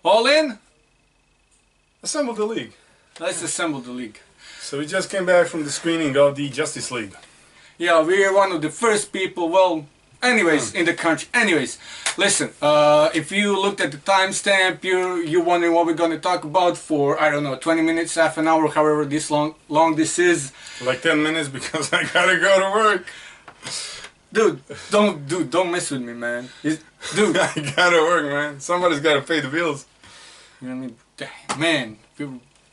All in? Assemble the league. Let's assemble the league. So we just came back from the screening of the Justice League. Yeah, we are one of the first people, well, anyways, in the country. Anyways, listen, if you looked at the timestamp, you're wondering what we're going to talk about for, I don't know, 20 minutes, half an hour, however this long this is. Like 10 minutes because I gotta go to work. Dude, don't mess with me, man. Dude. I gotta work, man. Somebody's gotta pay the bills. You know what I mean? Damn, man.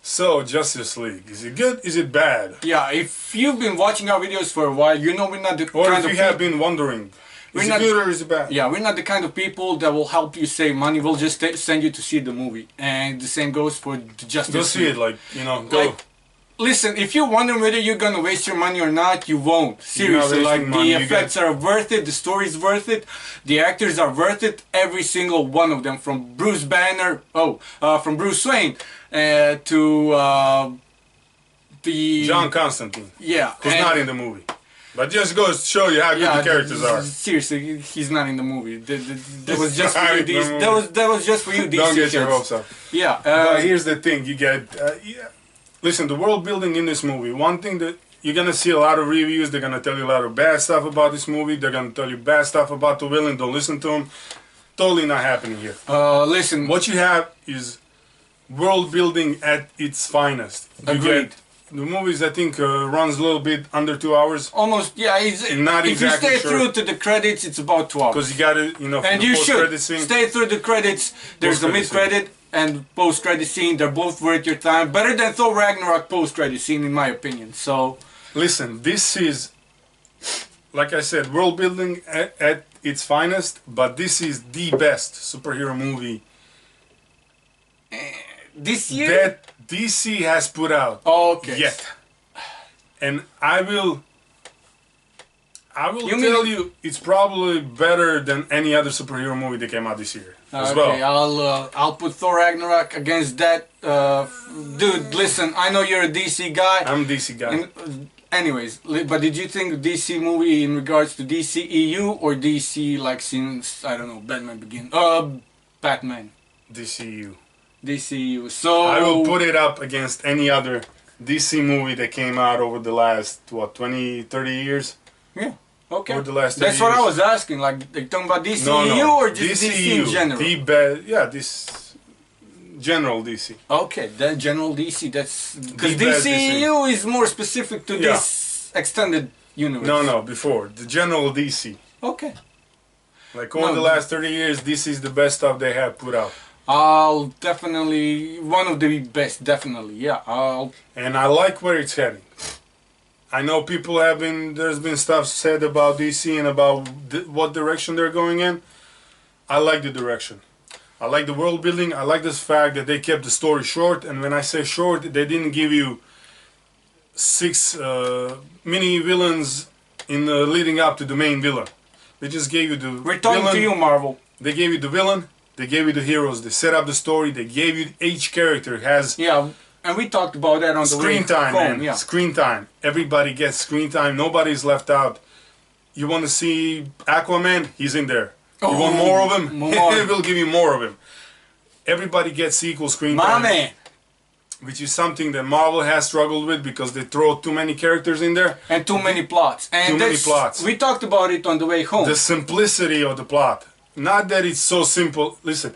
So, Justice League, is it good? Is it bad? Yeah, if you've been watching our videos for a while, you know we're not the Or kind if of you have been wondering, is it good or is it bad? Yeah, we're not the kind of people that will help you save money. We'll just send you to see the movie. And the same goes for the Justice League. Go see it, like, you know, go. Like, listen, if you're wondering whether you're gonna waste your money or not, you won't. Seriously, like, the effects are worth it, the story's worth it, the actors are worth it, every single one of them, from Bruce Banner, from Bruce Wayne, to the... John Constantine. Yeah. Who's not in the movie. But just goes to show you how good the characters are. Seriously, he's not in the movie. That was just for you, that was just for you, DC. Don't get your hopes up. Yeah. But here's the thing, you get... Listen, the world building in this movie, one thing that you're gonna see a lot of reviews, they're gonna tell you a lot of bad stuff about this movie, they're gonna tell you bad stuff about the villain, don't listen to them. Totally not happening here. Listen. What you have is world building at its finest. Agreed. The movies, I think, runs a little bit under 2 hours. Almost, yeah. Not if exactly you stay through to the credits, it's about 2 hours. Because you gotta, you know, and you should stay through the credits. There's the mid-credit and post-credit scene. They're both worth your time. Better than Thor Ragnarok post-credit scene, in my opinion. So, listen, this is, like I said, world building at its finest. But this is the best superhero movie this year that DC has put out yet. And I will tell you, it's probably better than any other superhero movie that came out this year as well. I'll put Thor Ragnarok against that. Dude, listen, I know you're a DC guy. I'm a DC guy. Anyways, but did you think DC movie in regards to DCEU or DC like since, I don't know, Batman Begins? Batman. DCU. DCU. So I will put it up against any other DC movie that came out over the last, what, 20, 30 years? Yeah. Okay. Over the last That's what I was asking. Like, they talking about DCU or just DC in general? This general DC. Okay, then general DC. That's because DCEU is more specific to this extended universe. No, before the general DC. Okay. Like over the last 30 years, this is the best stuff they have put out. I'll definitely, one of the best, definitely, yeah. And I like where it's heading. I know people have been, there's been stuff said about DC and about what direction they're going in. I like the direction. I like the world building. I like this fact that they kept the story short. And when I say short, they didn't give you 6 mini villains in leading up to the main villain. They just gave you the We're talking villain. To you, Marvel. They gave you the villain. They gave you the heroes. They set up the story. They gave you each character has and we talked about that on the screen time, home, man. Screen time. Everybody gets screen time. Nobody's left out. You want to see Aquaman? He's in there. You want more of him? We'll give you more of him. Everybody gets equal screen time. My man. Which is something that Marvel has struggled with because they throw too many characters in there. And too many plots. And too many plots. We talked about it on the way home. The simplicity of the plot. Not that it's so simple. Listen,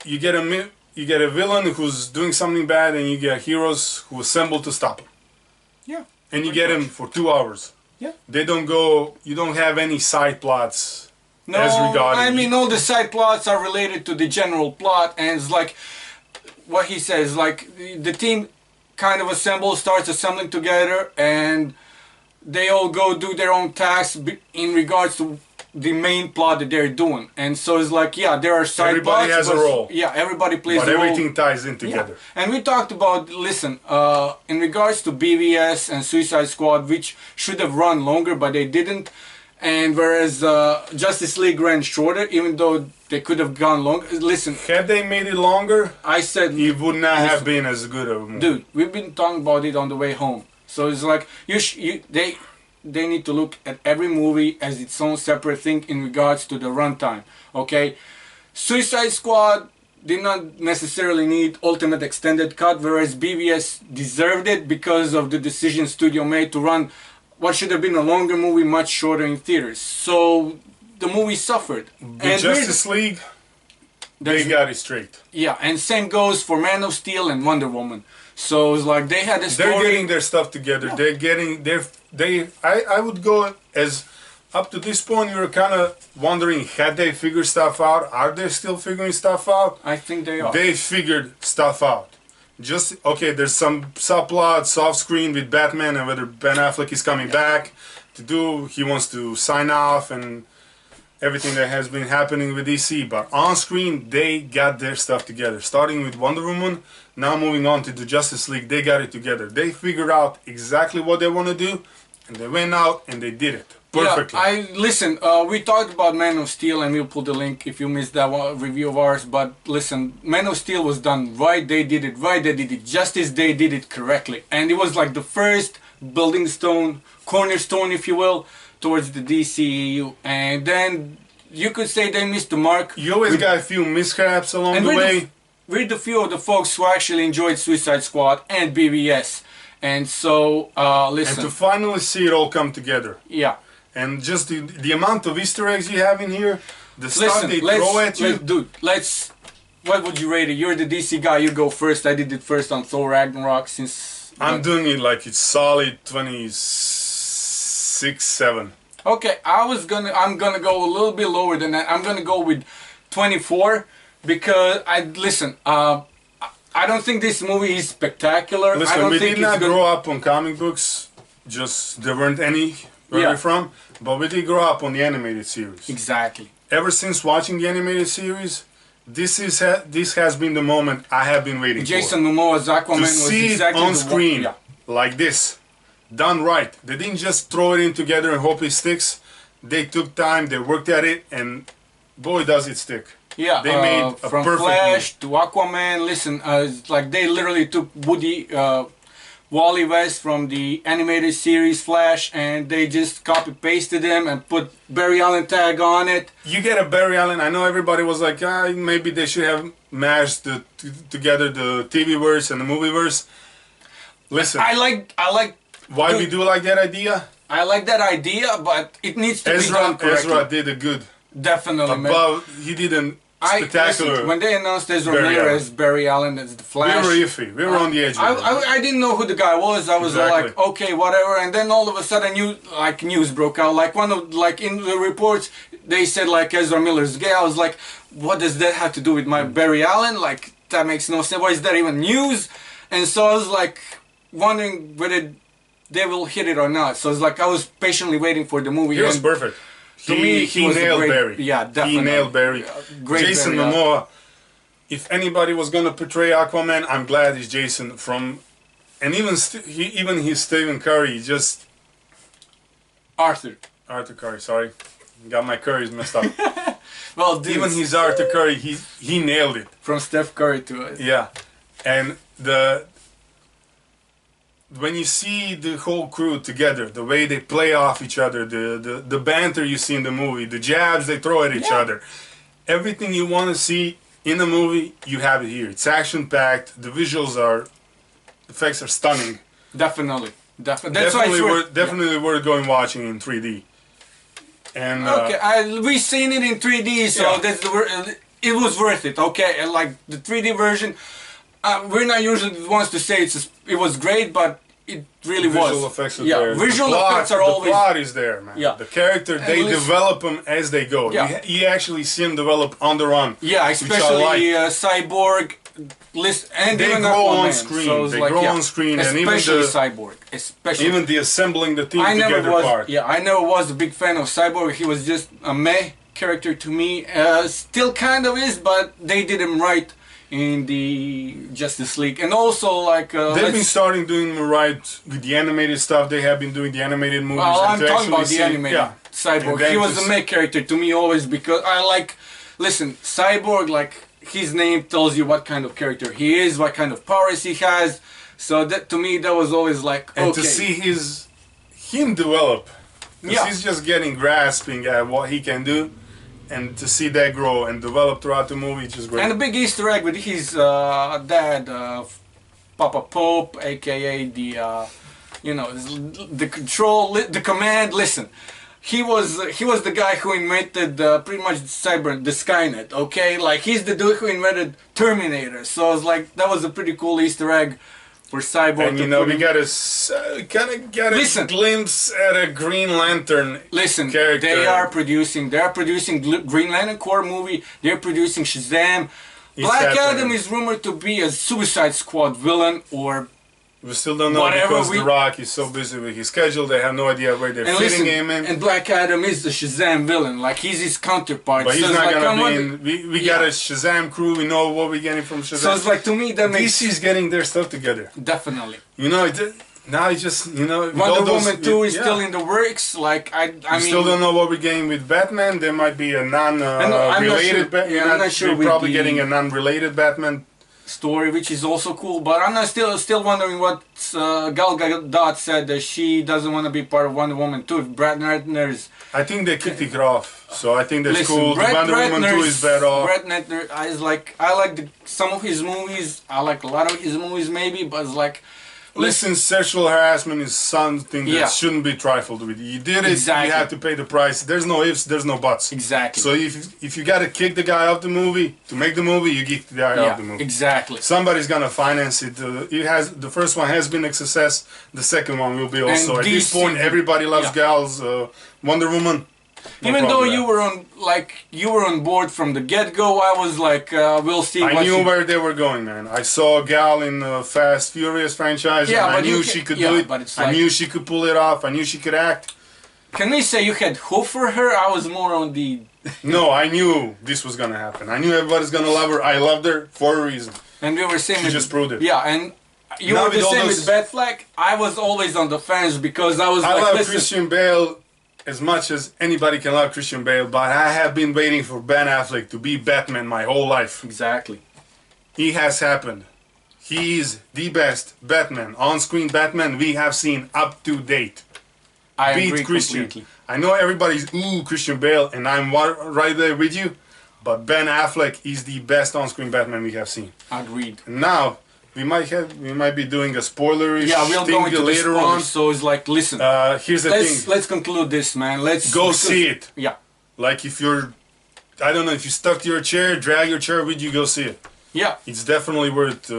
you get a villain who's doing something bad, and you get heroes who assemble to stop him. Yeah. And you get him for 2 hours. Yeah. They don't go. You don't have any side plots. No, I mean all the side plots are related to the general plot, and it's like what he says. Like the team kind of starts assembling together, and they all go do their own tasks in regards to the main plot that they're doing. And so it's like, yeah, there are side plots. Everybody has a role. Yeah, everybody plays a role. But everything ties in together. Yeah. And we talked about, listen, in regards to BVS and Suicide Squad, which should have run longer, but they didn't. And whereas Justice League ran shorter, even though they could have gone longer. Listen. Had they made it longer, I said it would not have been as good of a movie. Dude, we've been talking about it on the way home. So it's like, they need to look at every movie as its own separate thing in regards to the runtime. Okay, Suicide Squad did not necessarily need Ultimate Extended Cut, whereas BVS deserved it because of the decision studio made to run what should have been a longer movie much shorter in theaters. So the movie suffered. The Justice League, they got it straight. Yeah, and same goes for Man of Steel and Wonder Woman. So it's like they had a story. They're getting their stuff together. Yeah. I would go as up to this point. We were kind of wondering, had they figured stuff out? Are they still figuring stuff out? I think they are. They figured stuff out. Just okay. There's some subplots off screen with Batman and whether Ben Affleck is coming back to do. He wants to sign off and everything that has been happening with DC. But on screen, they got their stuff together. Starting with Wonder Woman, now moving on to the Justice League, they got it together. They figured out exactly what they want to do, and they went out and they did it perfectly. Yeah, we talked about Man of Steel, and we'll put the link if you missed that review of ours. But listen, Man of Steel was done right. They did it right. They did it justice. They did it correctly, and it was like the first building stone, cornerstone, if you will, towards the DCEU. And then you could say they missed the mark. You always got a few mishaps along the way. We're the few of the folks who actually enjoyed Suicide Squad and BVS. And so, listen. And to finally see it all come together. Yeah. And just the amount of Easter eggs you have in here, the stuff they throw at you. What would you rate it? You're the DC guy, you go first. I did it first on Thor Ragnarok since... I'm doing it like it's solid 26, 7. Okay, I'm gonna go a little bit lower than that. I'm gonna go with 24 because I don't think this movie is spectacular. Listen, we did not grow up on comic books. Just there weren't any where we're from, but we did grow up on the animated series. Exactly. Ever since watching the animated series, this has been the moment I have been waiting Jason Momoa's Aquaman to see was exactly it on screen like this. Done right. They didn't just throw it in together and hope it sticks. They took time, they worked at it, and boy does it stick. Yeah, they made a from perfect Flash to Aquaman. Listen, like they literally took Wally West from the animated series Flash, and they just copy pasted him and put Barry Allen tag on it. You get a Barry Allen. I know everybody was like, maybe they should have mashed together the TV verse and the movie verse. Listen, I like. Why we do like that idea? I like that idea, but it needs to be done correctly. Ezra did a good. Definitely, man. He did a spectacular. Listen, when they announced Ezra Miller as Barry Allen as the Flash, we were iffy. We were on the edge. I didn't know who the guy was. I was like, okay, whatever. And then all of a sudden, news broke out. In the reports, they said like Ezra Miller's gay. I was like, what does that have to do with my Barry Allen? Like that makes no sense. Why is that even news? And so I was like wondering whether they will hit it or not. So it's like I was patiently waiting for the movie. He was perfect. To me, he nailed Barry. Yeah, definitely. He nailed Barry. Great Jason Barry, Momoa. If anybody was gonna portray Aquaman, I'm glad it's Jason. And even his Stephen Curry, just Arthur Curry. Sorry, got my Currys messed up. Well, dude, even his Arthur Curry, he nailed it. From Steph Curry to it. Yeah, and when you see the whole crew together, the way they play off each other, the banter you see in the movie, the jabs they throw at each other, everything you want to see in the movie, you have it here. It's action-packed. The effects are stunning. Definitely. That's definitely worth going watching in 3D. And we seen it in 3D, so it was worth it. Okay, and like the 3D version. We're not usually the ones to say it was great, but it really was. Visual effects are there. Visual effects are always... The plot is there, man. Yeah. The character, they develop them as they go. Yeah. You actually see them develop on the run. Yeah, especially Cyborg. And they even grow Aquaman. on screen. So they grow on screen. Especially And Cyborg. even the assembling the team together part. Yeah, I never was a big fan of Cyborg. He was just a meh character to me. Still kind of is, but they did him right in the Justice League. And also like they've been starting doing right with the animated stuff. They have been doing the animated movies. Well, I'm talking about the animated Cyborg. He was a meh character to me always because listen, Cyborg, like his name tells you what kind of character he is, what kind of powers he has. So that to me that was always like and to see him develop, because he's just grasping at what he can do. and to see that grow and develop throughout the movie, it's just great. And a big Easter egg with his dad, Papa Pope, aka the control, the command. Listen, he was the guy who invented pretty much the Skynet. Okay, like he's the dude who invented Terminator. So it's like that was a pretty cool Easter egg for Cyborg. And we got a kind of get a glimpse at a Green Lantern. Listen, character. they are producing Green Lantern Corps movie. They're producing Shazam. Black Adam is rumored to be a Suicide Squad villain, or we still don't know because The Rock is so busy with his schedule. They have no idea where they're fitting him in. And Black Adam is the Shazam villain, like he's his counterpart. But he's so not like, gonna be in. We got a Shazam crew. We know what we're getting from Shazam. So it's like, to me, that makes DC's getting their stuff together. Definitely. Now it's just Wonder Woman 2 is still in the works. Like I mean, still don't know what we're getting with Batman. There might be a non-related. I'm not sure. We're probably getting a non-related Batman story, which is also cool. But I'm not still wondering what Gal Gadot said, that she doesn't want to be part of Wonder Woman 2. If Brett Ratner's, I think they kicked it off, so I think that's cool. Wonder Woman 2 is better off. Brett Ratner, I like some of his movies. I like a lot of his movies, maybe, but it's like. Listen, sexual harassment is something that shouldn't be trifled with. You did it, you have to pay the price. There's no ifs, there's no buts. Exactly. So if you got to kick the guy off the movie to make the movie, you kick the guy off the movie. Exactly. Somebody's gonna finance it. The first one has been a success. The second one will be also. At this point, everybody loves Gal's Wonder Woman. Even though you were on board from the get-go, I was like, we'll see. I knew where they were going, man. I saw Gal in the Fast Furious franchise, and I knew she could do it. But it's I knew she could pull it off. I knew she could act. Can we say you had hope for her? I was more on the... No, I knew this was gonna happen. I knew everybody's gonna love her. I loved her for a reason. And we were saying... She just proved it. Yeah, and you were the same with Batfleck. I was always on the fence because I was I love Christian Bale as much as anybody can love Christian Bale, but I have been waiting for Ben Affleck to be Batman my whole life. Exactly. He has happened. He is the best Batman, on-screen Batman we have seen up to date. I agree completely. I know everybody's, ooh, Christian Bale, and I'm right there with you, but Ben Affleck is the best on-screen Batman we have seen. Agreed. Now, we might be doing a spoilerish we'll thing go into later on. So it's like, listen. Here's the thing. Let's conclude this, man. Let's go see it. Yeah. Like if you're, I don't know, if you stuck to your chair, drag your chair with you, go see it. Yeah. It's definitely worth.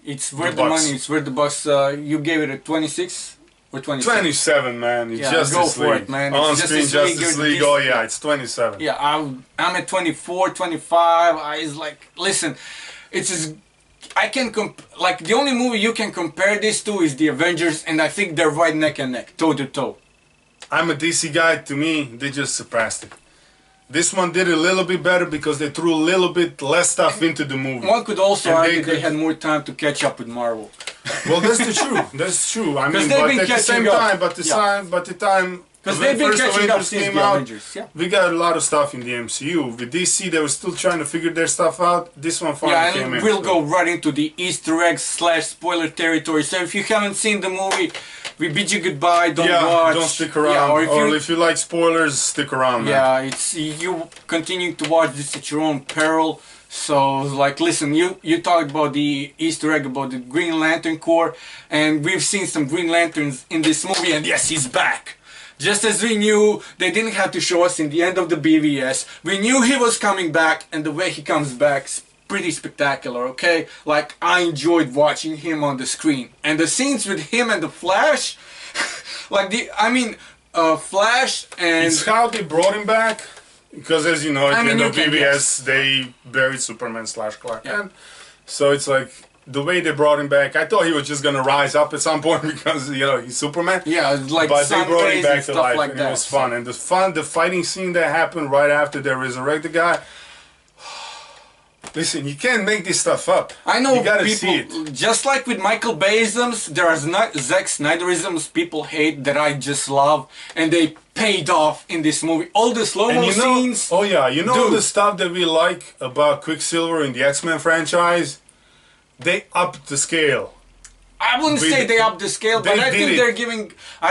It's worth the money. It's worth the bucks. You gave it a 26 or 27. 27, man. It's Justice go for League. it, man. On-screen Justice League. Oh yeah, it's 27. Yeah, I'm at 24, 25. It's like, listen, I can like the only movie you can compare this to is the Avengers, and I think they're right neck and neck, toe to toe. I'm a DC guy. To me, they just surpassed it. This one did a little bit better because they threw a little bit less stuff into the movie. One could also argue they had more time to catch up with Marvel. Well, that's the truth. That's true. I mean, but at the same time, because they've been catching up since the Avengers. Yeah. We got a lot of stuff in the MCU. With DC, they were still trying to figure their stuff out. This one finally came in. Yeah, and we'll go right into the Easter egg / spoiler territory. So if you haven't seen the movie, we bid you goodbye. Don't watch. Don't stick around. Yeah, or if you like spoilers, stick around. Man. Yeah, it's you continuing to watch this at your own peril. So, like, listen, you talked about the Easter egg, about the Green Lantern Corps, and we've seen some Green Lanterns in this movie, and yes, he's back. Just as we knew, they didn't have to show us in the end of the BVS. We knew he was coming back, and the way he comes back is pretty spectacular, okay? Like, I enjoyed watching him on the screen. And the scenes with him and the Flash, like Flash and... It's how they brought him back. Because as you know, at the end of BVS, they buried Superman / Clark Kent. So it's like, the way they brought him back, I thought he was just going to rise up at some point because, he's Superman. Yeah, like but they brought him back to life, like and it was fun. And the fighting scene that happened right after they resurrect the guy, listen, you can't make this stuff up. I know you gotta people, see it. Just like with Michael Bayisms, there are Zack Snyderisms people hate that I just love, and they paid off in this movie. All the slow-mo scenes. Oh yeah, the stuff that we like about Quicksilver in the X-Men franchise, they upped the scale. I wouldn't say they upped the scale, but I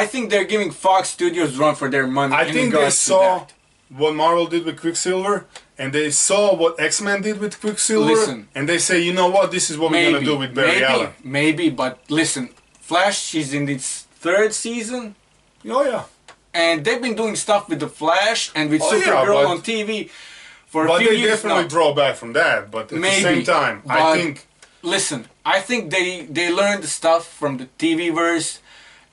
think they're giving Fox Studios run for their money. I think they saw what Marvel did with Quicksilver, and they saw what X-Men did with Quicksilver, Listen. and they say, you know what, this is what we're gonna do with Barry Allen. Maybe, but listen, Flash is in its 3rd season, Oh yeah. and they've been doing stuff with the Flash and with Oh, yeah, Supergirl but- on TV for a But few they years definitely now. draw back from that. But at the same time, I but think listen, I think they learned the stuff from the TV verse,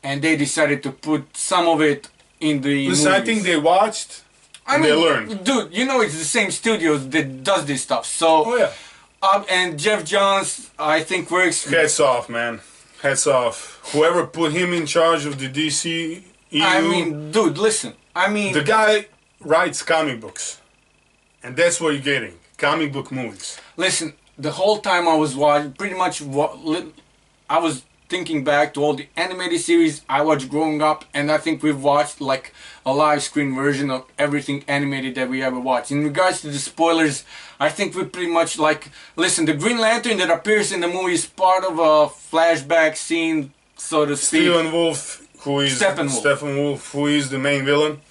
and they decided to put some of it in the listen, I movies. think they watched and they learned. Dude, you know it's the same studios that does this stuff. So, Oh yeah. and Jeff Johns, I think works. Hats off, man. Hats off. Whoever put him in charge of the DC EU, I mean, dude, listen. I mean, the guy writes comic books, and that's what you're getting. Comic book movies. listen. The whole time I was watching, pretty much, I was thinking back to all the animated series I watched growing up, and I think we've watched like a live screen version of everything animated that we ever watched. In regards to the spoilers, I think we pretty much like, listen, the Green Lantern that appears in the movie is part of a flashback scene, so to speak. Steppenwolf, who is the main villain.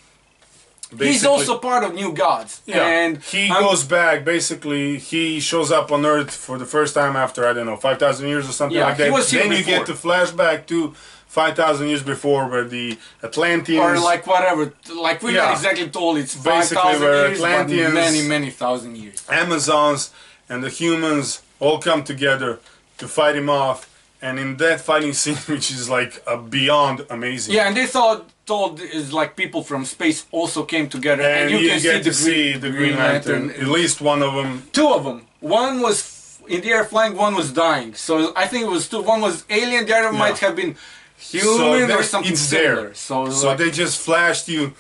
He's also part of New Gods. Yeah, And he goes back, basically, he shows up on Earth for the first time after, I don't know, 5,000 years or something Yeah, like that. he was here Then you before. get the flashback to 5,000 years before, where the Atlanteans... or like whatever, like we're not Yeah. exactly told it's Basically 5,000 where years, but Atlanteans- many, many thousand years. Amazons and the humans all come together to fight him off, and in that fighting scene, which is like beyond amazing. Yeah, and they told is like people from space also came together, And and you can get to see see the Green Lantern, at least one of them. 2 of them. One was in the air flying, one was dying. So I think it was 2. One was alien, the other might have been human or something it's similar. there. So So they just flashed you,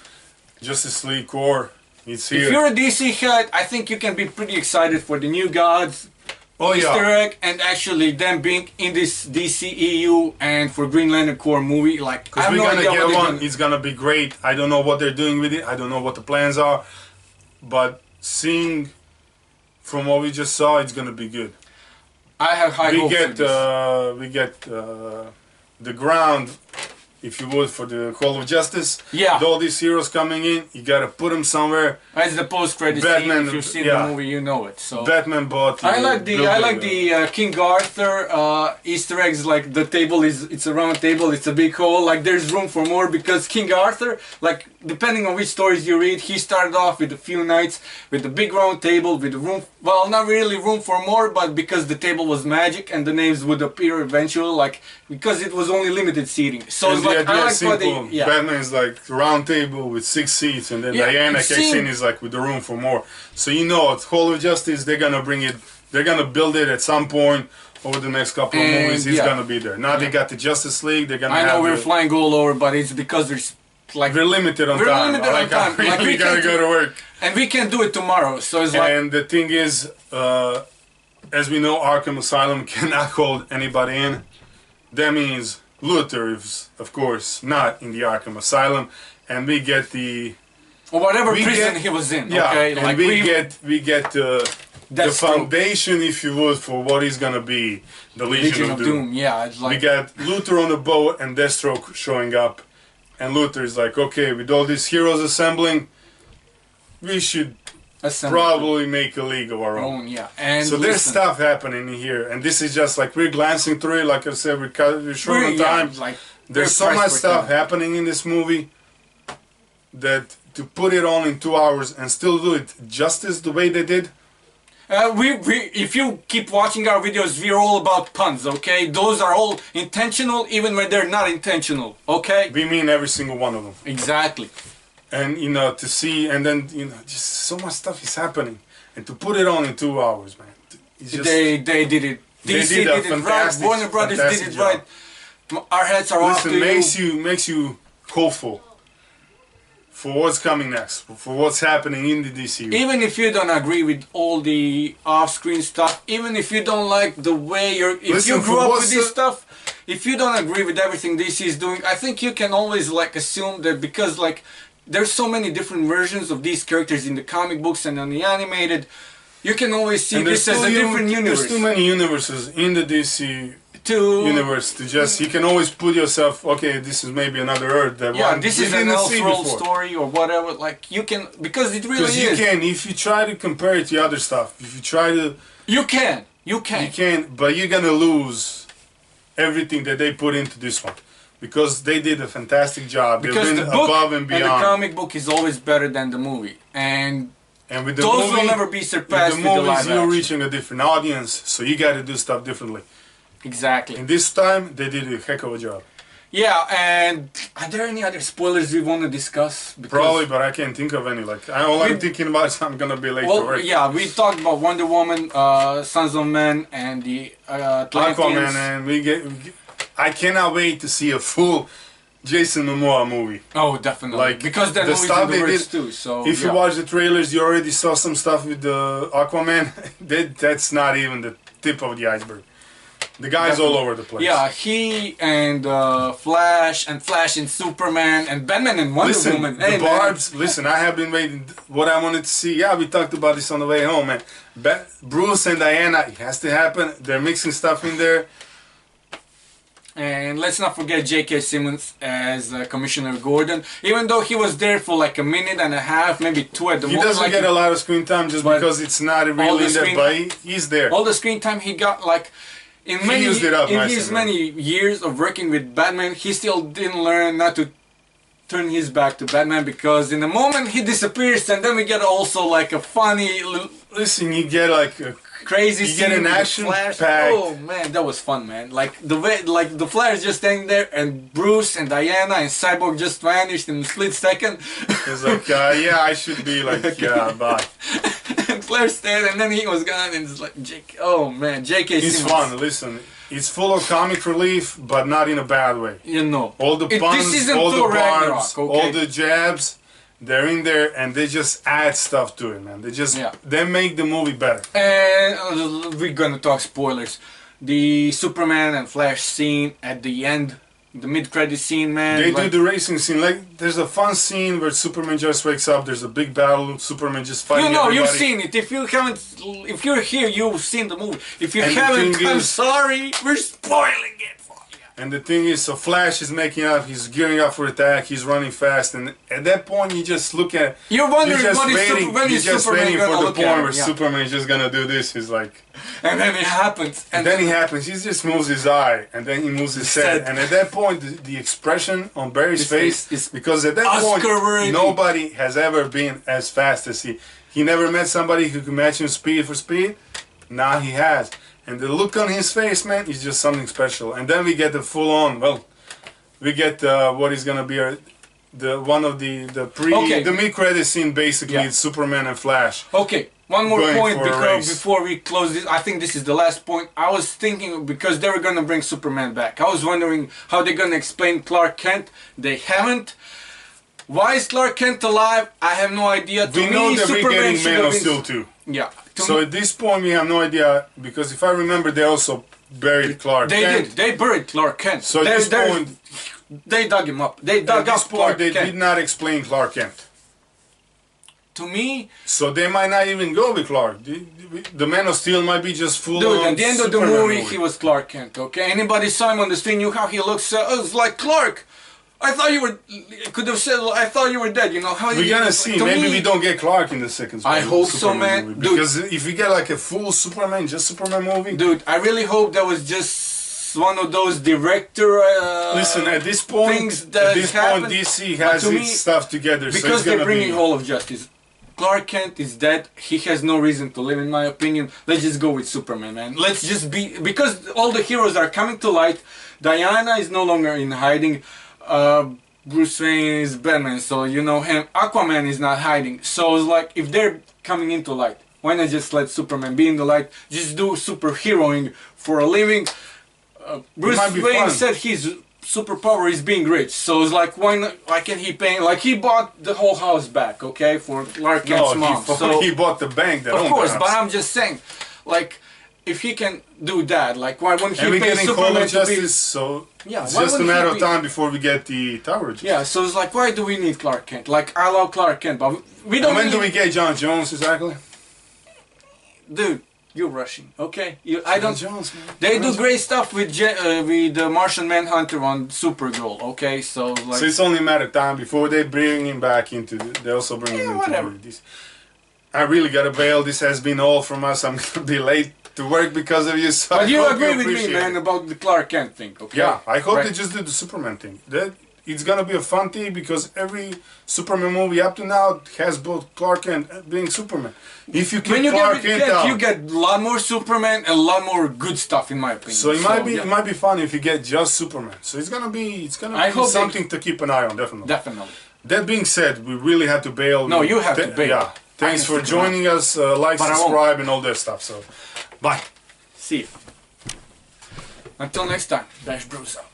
Justice League Corps. It's here. if you're a DC head, I think you can be pretty excited for the New Gods, oh Easter yeah. egg, and actually them being in this DCEU and for Green Lantern Corps movie. Like, I Because have we're no gonna idea get what they're one. gonna- It's gonna be great. I don't know what they're doing with it. I don't know what the plans are, but seeing from what we just saw, it's gonna be good. I have high hopes for this. We get the ground, if you would, for the Hall of Justice. Yeah. With all these heroes coming in, you gotta put them somewhere. As the post-credit scene, Batman, if you've seen yeah. the movie, you know it. So Batman bought. I like the King Arthur Easter eggs. Like the table it's a round table. It's a big hole. Like there's room for more because King Arthur, like depending on which stories you read, he started off with a few knights with a big round table with a room. Well, not really room for more, but because the table was magic and the names would appear eventually, like because it was only limited seating. So it's like I like what they, yeah. Batman's like round table with 6 seats, and then Yeah, Diana it kicks in seemed- is like with the room for more. So you know, at Hall of Justice, they're gonna bring it. They're gonna build it at some point over the next couple of And, movies. It's yeah. gonna be there. Now they got the Justice League. They're gonna. I know have we're the, flying all over, but it's because there's like We're limited on We're time. limited I on like how time. Like, we we gotta can't- go to work. and we can do it tomorrow. So it's like And the thing is, as we know, Arkham Asylum cannot hold anybody in. That means Luthor is, of course, not in the Arkham Asylum, and we get the or whatever we prison get- he was in. yeah, Okay, and like we get the Deathstroke. foundation, if you would, for what is gonna be the Legion, Legion of Doom. Yeah, it's We like got Luthor on the boat and Deathstroke showing up, and Luthor is like, okay, with all these heroes assembling, we should assembled probably make a league of our their own. own. Yeah, and So there's listen, stuff happening here, and this is just like we're glancing through it. Like I said, we're short on yeah, time. like There's so they're much pressed for stuff time. happening in this movie that to put it all in 2 hours and still do it justice the way they did. If you keep watching our videos, we're all about puns. Okay, those are all intentional, even when they're not intentional. Okay, We mean every single one of them. exactly. And you know, to see, and then you know, just so much stuff is happening, and to put it on in 2 hours, man. It's just, They did it. They DC did a did it right. fantastic- Warner Brothers did fantastic it job. right. Our heads are off to listen, makes you hopeful for what's coming next, for what's happening in the DCU. Even if you don't agree with all the off-screen stuff, even if you don't like the way if Listen, you grew for up what's with this the- stuff, if you don't agree with everything DC is doing, I think you can always like assume that because like there's so many different versions of these characters in the comic books and on the animated, you can always see And this as a different universe. There's too many universes in the DC to universe to just you can always put yourself okay, this is maybe another Earth that yeah, one this we is an didn't see Elseworld before. story or whatever. Like you can because it really Because you is. can, if you try to compare it to other stuff, if you try to, You can. you can, but you're gonna lose everything that they put into this one. Because they did a fantastic job. Because They've the been book above and the beyond. comic book is always better than the movie, and And with the those movie, will never be surpassed with with the the movies, live you're action. reaching a different audience, so you got to do stuff differently. Exactly. And this time, they did a heck of a job. Yeah, and are there any other spoilers we want to discuss? Because Probably, but I can't think of any. Like, all I'm thinking about is I'm gonna be late to well, work. yeah, we talked about Wonder Woman, Sons of Men, and the Atlanteans. Aquaman, and I cannot wait to see a full Jason Momoa movie. Oh, definitely. Like, Because that the movie's stuff in the they works did- too. So If yeah. you watch the trailers, you already saw some stuff with the Aquaman. That's not even the tip of the iceberg. The guy's all over the place. Yeah, he and Flash and Superman and Batman and Wonder Listen, Woman. the Hey, man. Barbs. Listen, I have been waiting. What I wanted to see. Yeah, we talked about this on the way home, man. Bruce and Diana. It has to happen. They're mixing stuff in there. And let's not forget J.K. Simmons as Commissioner Gordon. Even though he was there for like a minute and a half, maybe two at the He most. doesn't like get a lot of screen time just but because it's not all really the in there, screen- but he's there. all the screen time he got, like in many used it up in nicely, his man. many years of working with Batman, he still didn't learn not to turn his back to Batman, because in the moment he disappears, and then we get also like a funny Listen, you get like a crazy You scene get an with the action-packed- Flash. Oh man, that was fun, man. Like the way, like the Flash just standing there, and Bruce and Diana and Cyborg just vanished in a split second. It's like, yeah, I should be like, yeah, bye. And Flash stayed, and then he was gone, and it's like, oh man, J.K. It's Simmons. fun. Listen, it's full of comic relief, but not in a bad way. You know, All the puns, this isn't all the Thor barbs, Ragnarok, okay? all the jabs, they're in there, and they just add stuff to it, man. They just Yeah. they make the movie better. And we're gonna talk spoilers. The Superman and Flash scene at the end, the mid-credit scene, man. They like, do the racing scene. Like, there's a fun scene where Superman just wakes up. There's a big battle. Superman just fighting you know, everybody. you've seen it. If you haven't, if you're here, you've seen the movie. If you And the haven't, thing I'm is- sorry. We're spoiling it for you. And the thing is, so Flash is making up. He's gearing up for attack. He's running fast. And at that point, you just look at. You're wondering You're just what is waiting. when You're is just Superman waiting gonna for the look point at him, where yeah. Superman is just gonna do this. He's like. And then it happens. And then he happens. He just moves his eye, and then he moves his head. And at that point, the expression on Barry's His face, face is because at that Oscar-worthy. point, nobody has ever been as fast as he. He never met somebody who could match him speed for speed. Now he has, and the look on his face, man, is just something special. And then we get the full on. Well, we get what is gonna be the one of the Okay. the mid credit scene. Basically, Yeah. it's Superman and Flash. Okay, one more Going point for a because race. before we close this, I think this is the last point. I was thinking because they were gonna bring Superman back. I was wondering how they're gonna explain Clark Kent. They haven't. Why is Clark Kent alive? I have no idea. To We me, know that we're Superman getting should Man have of been. Steel 2. Yeah. To So me, at this point, we have no idea, because if I remember, they also buried Clark they Kent. did. They buried Clark Kent. So at this point, they dug him up. They at dug this up point, Clark they Kent. did not explain Clark Kent. To me, So they might not even go with Clark. The Man of Steel might be just full dude, on at the end of the Superman movie, he was Clark Kent. Okay, anybody saw him on the street knew how he looks. It's like Clark. I thought you were. Could have said. I thought you were dead. You know how? We're gonna see. To Maybe me, we don't get Clark in the second I hope so, Superman man. movie. Dude. Because if we get like a full Superman, just Superman movie. Dude, I really hope that was just one of those director. Listen, at this point, things that happen. DC But has to its me, stuff together. So because it's they're gonna bringing be. Hall of Justice. Clark Kent is dead. He has no reason to live, in my opinion. Let's just go with Superman, man. Let's just be, because all the heroes are coming to light. Diana is no longer in hiding. Bruce Wayne is Batman, so you know him. Aquaman is not hiding. So it's like, if they're coming into light, why not just let Superman be in the light? Just do superheroing for a living. Bruce might be Wayne fun. said his superpower is being rich, so it's like, why not? Why can't he pay? Like, he bought the whole house back, okay, for Clark Kent's mom. So he bought the bank that of owned course, the but house. I'm just saying, like, if he can do that, like, why wouldn't he And we're pay getting Hall Superman of to be? Justice, so Yeah, it's why just a wouldn't matter he of be- time before we get the Tower. Yeah, so it's like, why do we need Clark Kent? Like, I love Clark Kent, but we don't. And when need, do we get John Jones exactly? dude? You're rushing, okay? I don't. Jones, man. They do Indiana great stuff with the Martian Manhunter on Supergirl, okay? So like, So it's only a matter of time before they bring him back into. They also bring him into whatever. this. I really gotta bail. This has been all from us. I'm gonna be late to work because of you. So but I you hope agree with me, appreciate man, it. about the Clark Kent thing, okay? Yeah, I hope Right. they just do the Superman thing. That it's gonna be a fun thing because every Superman movie up to now has both Clark Kent being Superman. If you keep When you Clark get, Kent out, you get a lot more Superman and a lot more good stuff, in my opinion. so yeah. it might be fun if you get just Superman. So it's gonna be I hope something to keep an eye on, definitely. Definitely. That being said, we really had to bail. No, you have to bail. Yeah. Thanks for joining us. Like, But I won't. subscribe, and all that stuff. So, bye. See you. Until next time, Dash Bros out.